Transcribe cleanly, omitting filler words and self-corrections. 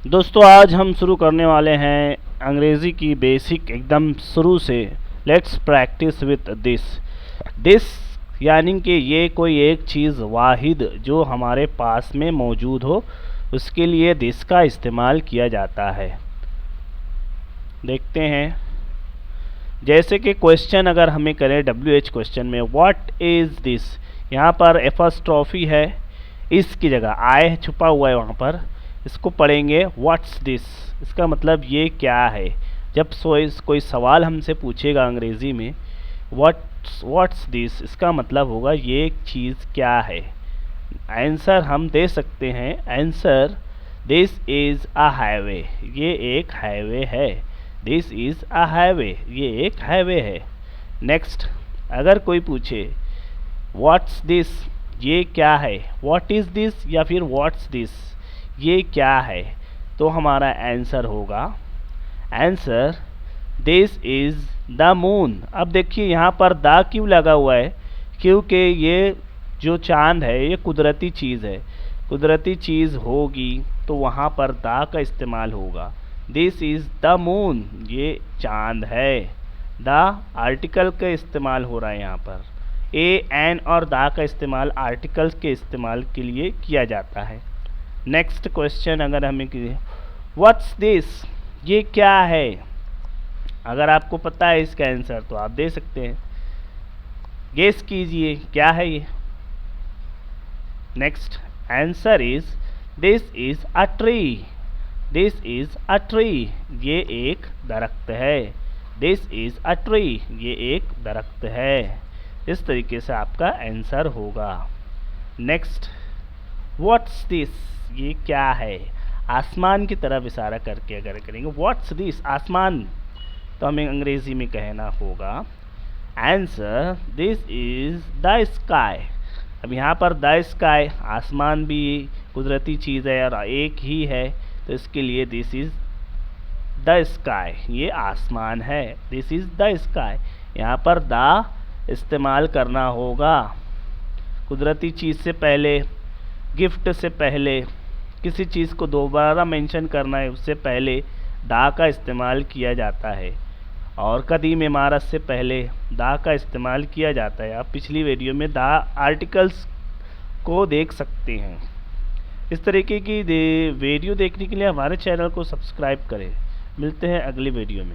दोस्तों आज हम शुरू करने वाले हैं अंग्रेज़ी की बेसिक एकदम शुरू से। Let's practice with this. This यानी कि ये कोई एक चीज़ वाहिद जो हमारे पास में मौजूद हो, उसके लिए दिस का इस्तेमाल किया जाता है। देखते हैं, जैसे कि क्वेश्चन अगर हमें करें WH क्वेश्चन में व्हाट इज़ दिस, यहाँ पर एपॉस्ट्रोफी है, इसकी जगह आई छुपा हुआ है, वहाँ पर इसको पढ़ेंगे व्हाट्स दिस। इसका मतलब ये क्या है। जब कोई सवाल हमसे पूछेगा अंग्रेज़ी में व्हाट्स दिस, इसका मतलब होगा ये चीज़ क्या है। आंसर हम दे सकते हैं, answer this is a highway, ये एक हाईवे है। दिस इज़ अ हाईवे, ये एक हाईवे है। नेक्स्ट, अगर कोई पूछे व्हाट्स दिस, ये क्या है, व्हाट इज़ दिस या फिर व्हाट्स दिस, ये क्या है, तो हमारा आंसर होगा, answer this is the moon. अब देखिए यहाँ पर द क्यों लगा हुआ है, क्योंकि ये जो चांद है ये कुदरती चीज़ है। कुदरती चीज़ होगी तो वहाँ पर द का इस्तेमाल होगा। दिस इज़ द मून, ये चांद है। द आर्टिकल का इस्तेमाल हो रहा है यहाँ पर। ए एन और द का इस्तेमाल आर्टिकल्स के इस्तेमाल के लिए किया जाता है। नेक्स्ट क्वेश्चन अगर हमें व्हाट्स दिस, ये क्या है, अगर आपको पता है इसका आंसर तो आप दे सकते हैं। गेस कीजिए क्या है ये। Next, answer is this is a tree. This is a tree, ये एक दरख्त है। दिस इज अ ट्री, ये एक दरख्त है। इस तरीके से आपका आंसर होगा। नेक्स्ट, व्हाट्स दिस, ये क्या है, आसमान की तरफ इशारा करके अगर करेंगे व्हाट्स दिस, आसमान, तो हमें अंग्रेजी में कहना होगा answer this is the sky. अब यहाँ पर द स्काई, आसमान भी कुदरती चीज़ है और एक ही है, तो इसके लिए दिस इज द स्काई, ये आसमान है। दिस इज द स्काई, यहाँ पर द इस्तेमाल करना होगा। कुदरती चीज़ से पहले, गिफ्ट से पहले, किसी चीज़ को दोबारा मेंशन करना है उससे पहले दा का इस्तेमाल किया जाता है। और कदीम इमारत से पहले दा का इस्तेमाल किया जाता है। आप पिछली वीडियो में दा आर्टिकल्स को देख सकते हैं। इस तरीके की वीडियो देखने के लिए हमारे चैनल को सब्सक्राइब करें। मिलते हैं अगली वीडियो में।